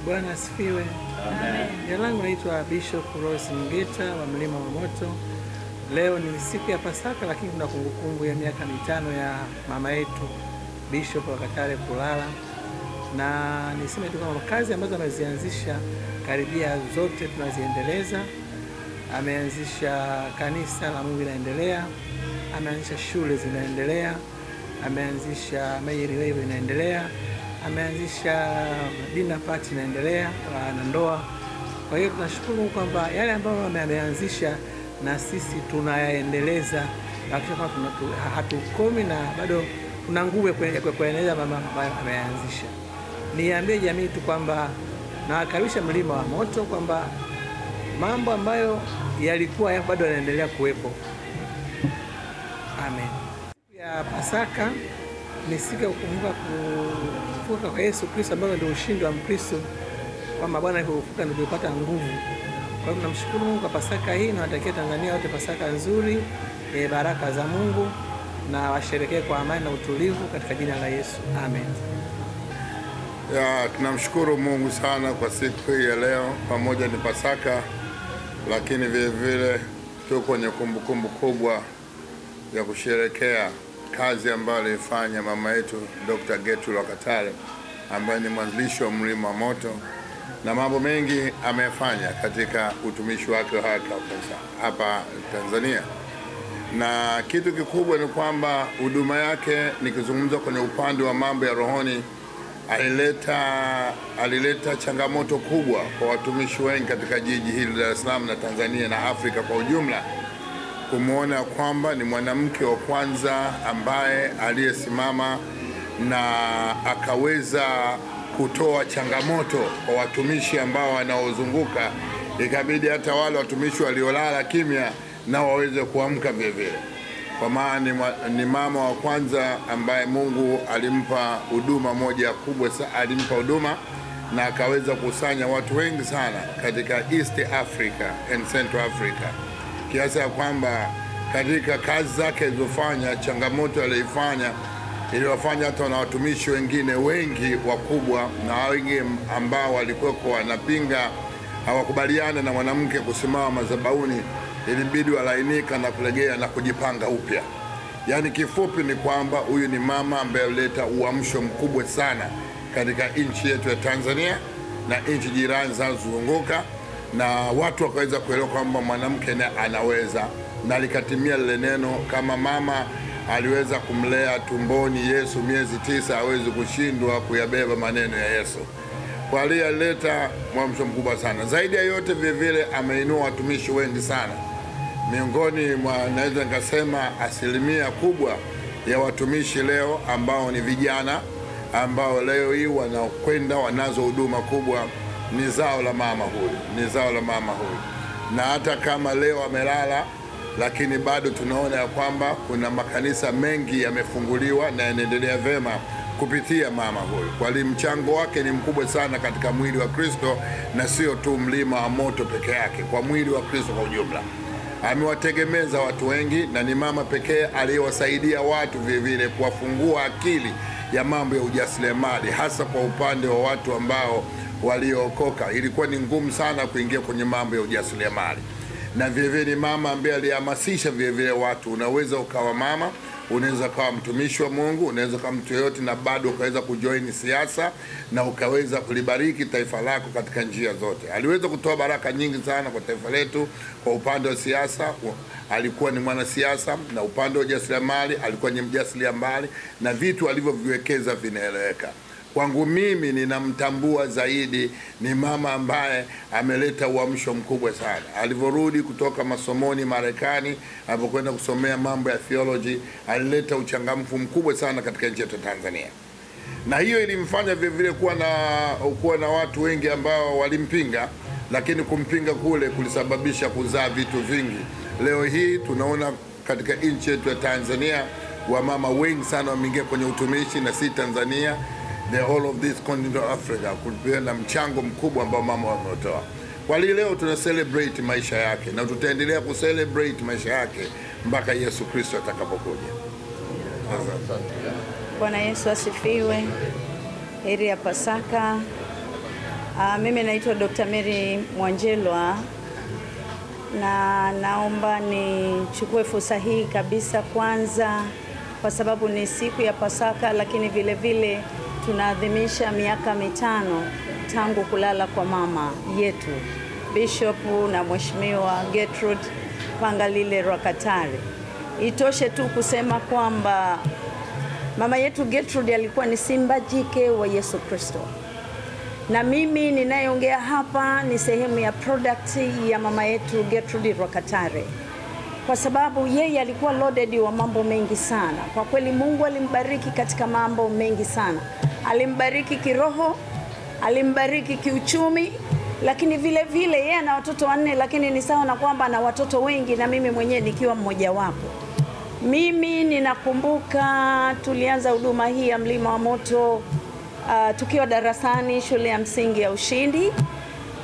Bwana asifiwe. Amen. Jina langu naitwa Bishop Rose Mgeta wa Mlima wa Moto. Leo ni siku ya Pasaka, lakini kuna kumbukumbu ya miaka 5 ya mama yetu Bishop wa Katare kulala. Na niseme tu kama kazi ambazo amezianzisha karibia zote tunaziendeleza. Ameanzisha kanisa la Mungu linaendelea, ameanzisha shule zinaendelea, ameanzisha Mary Way inaendelea, ameanzisha dinner party inaendelea na ndoa. Kwa hiyo tunashukuru kwamba yale ambayo ameanzisha na sisi tunayaendeleza, lakini hatukomi na bado tuna nguvu ya kuendeleza mama ameanzisha. Niambie jamii tu kwamba nawakaribisha Mlima wa Moto kwamba mambo ambayo yalikuwa bado yanaendelea kuwepo. Amen. Ya Pasaka ni siku ya kukumbuka kufufuka kwa Yesu Kristo, ambao ndio ushindi wa Mkristo, kwamba Bwana alipofufuka ndio tulipata nguvu. Kwa hiyo tunamshukuru Mungu kwa Pasaka hii, na natakia Tanzania wote Pasaka nzuri, baraka za Mungu, na washerekee kwa amani na utulivu katika jina la Yesu. Amen. Tunamshukuru Mungu sana kwa siku hii ya leo. Pamoja ni Pasaka, lakini vile vile tuko kwenye kumbukumbu kubwa ya kusherekea kazi ambayo alifanya mama yetu Dr. Gertrude wa Katare, ambaye ni mwanzilishi wa Mlima wa Moto, na mambo mengi amefanya katika utumishi wake hapa Tanzania. Na kitu kikubwa ni kwamba huduma yake, nikizungumza kwenye upande wa mambo ya rohoni, alileta changamoto kubwa kwa watumishi wengi katika jiji hili la Dar es Salaam na Tanzania na Afrika kwa ujumla, kumuona kwamba ni mwanamke wa kwanza ambaye aliyesimama na akaweza kutoa changamoto kwa watumishi ambao wanaozunguka. Ikabidi hata wale watumishi waliolala kimya na waweze kuamka vile vile, kwa maana ni mama wa kwanza ambaye Mungu alimpa huduma moja kubwa sana, alimpa huduma na akaweza kusanya watu wengi sana katika East Africa and Central Africa, kiasi ya kwamba katika kazi zake alizofanya, changamoto aliyoifanya iliwafanya hata na watumishi wengine wengi wakubwa na wengi ambao walikuwa wanapinga, hawakubaliana na mwanamke kusimama madhabahuni, ilibidi walainika na kulegea na kujipanga upya. Yaani kifupi ni kwamba huyu ni mama ambaye alileta uamsho mkubwa sana katika nchi yetu ya Tanzania na nchi jirani zinazozunguka, na watu wakaweza kuelewa kwamba mwanamke anaweza, na likatimia lile neno, kama mama aliweza kumlea tumboni Yesu miezi 9, hawezi kushindwa kuyabeba maneno ya Yesu. Kwa hiyo alileta mwamsho mkubwa sana. Zaidi ya yote vile vile ameinua watumishi wengi sana. Miongoni mwa, naweza nikasema, asilimia kubwa ya watumishi leo ambao ni vijana, ambao leo hii wanakwenda wanazo huduma kubwa, ni zao la mama huyu, ni zao la mama huyu. Na hata kama leo amelala, lakini bado tunaona ya kwamba kuna makanisa mengi yamefunguliwa na yanaendelea vema kupitia mama huyu. Kwa hiyo mchango wake ni mkubwa sana katika mwili wa Kristo, na sio tu Mlima wa Moto peke yake, kwa mwili wa Kristo kwa ujumla. Amewategemeza watu wengi, na ni mama pekee aliyewasaidia watu vile vile kuwafungua akili ya mambo ya ujasiriamali, hasa kwa upande wa watu ambao waliookoka. Ilikuwa ni ngumu sana kuingia kwenye mambo ya ujasiriamali, na vile vile ni mama ambaye alihamasisha vile vile watu, unaweza ukawa mama, unaweza ukawa mtumishi wa Mungu, unaweza kama mtu yote, na bado ukaweza kujoin siasa na ukaweza kulibariki taifa lako katika njia zote. Aliweza kutoa baraka nyingi sana kwa taifa letu. Kwa upande wa siasa alikuwa ni mwanasiasa, na upande wa ujasiriamali alikuwa ni mjasiriamali, na vitu alivyoviwekeza vinaeleweka. Kwangu mimi ninamtambua zaidi ni mama ambaye ameleta uamsho mkubwa sana. Alivyorudi kutoka masomoni Marekani, alipokwenda kusomea mambo ya theology, alileta uchangamfu mkubwa sana katika nchi yetu Tanzania. Na hiyo ilimfanya vile vile kuwa na watu wengi ambao walimpinga, lakini kumpinga kule kulisababisha kuzaa vitu vingi. Leo hii tunaona katika nchi yetu ya Tanzania wamama wengi sana wameingia kwenye utumishi, na si Tanzania, the whole of this continent of Africa, kulikuwa na mchango mkubwa ambao mama wametoa. Kwa hiyo leo tuna celebrate maisha yake, na tutaendelea ku celebrate maisha yake mpaka Yesu Kristo atakapokuja. Bwana Yesu asifiwe. Heri ya Pasaka. Mimi naitwa Dr. Mary Mwanjelwa, na naomba nichukue fursa hii kabisa, kwanza kwa sababu ni siku ya Pasaka, lakini vile vile tunaadhimisha miaka 5 tangu kulala kwa mama yetu Bishop na Mheshimiwa Gertrude Pangalile Rwakatare. Itoshe tu kusema kwamba mama yetu Gertrude alikuwa ni simba jike wa Yesu Kristo. Na mimi ninayeongea hapa ni sehemu ya product ya mama yetu Gertrude Rwakatare. Kwa sababu yeye alikuwa loaded wa mambo mengi sana. Kwa kweli Mungu alimbariki katika mambo mengi sana. Alimbariki kiroho, alimbariki kiuchumi, lakini vile vile yeye ana watoto 4, lakini ni sawa na kwamba ana watoto wengi, na mimi mwenyewe nikiwa mmoja wapo. Mimi ninakumbuka tulianza huduma hii ya Mlima wa Moto tukiwa darasani shule ya msingi ya Ushindi,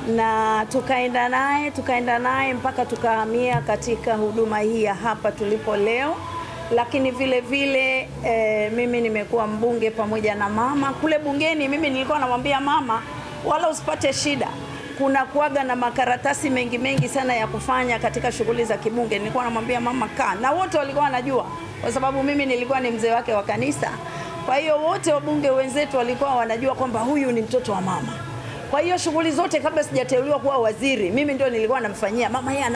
na tukaenda naye mpaka tukahamia katika huduma hii ya hapa tulipo leo. Lakini vile vile mimi nimekuwa mbunge pamoja na mama. Kule bungeni mimi nilikuwa namwambia mama, wala usipate shida, kuna kuaga na makaratasi mengi sana ya kufanya katika shughuli za kibunge. Nilikuwa namwambia mama kaa, na wote walikuwa wanajua kwa sababu mimi nilikuwa ni mzee wake wa kanisa. Kwa hiyo wote wabunge wenzetu walikuwa wanajua kwamba huyu ni mtoto wa mama. Kwa hiyo shughuli zote kabla sijateuliwa kuwa waziri, mimi ndio nilikuwa namfanyia mama. Yeye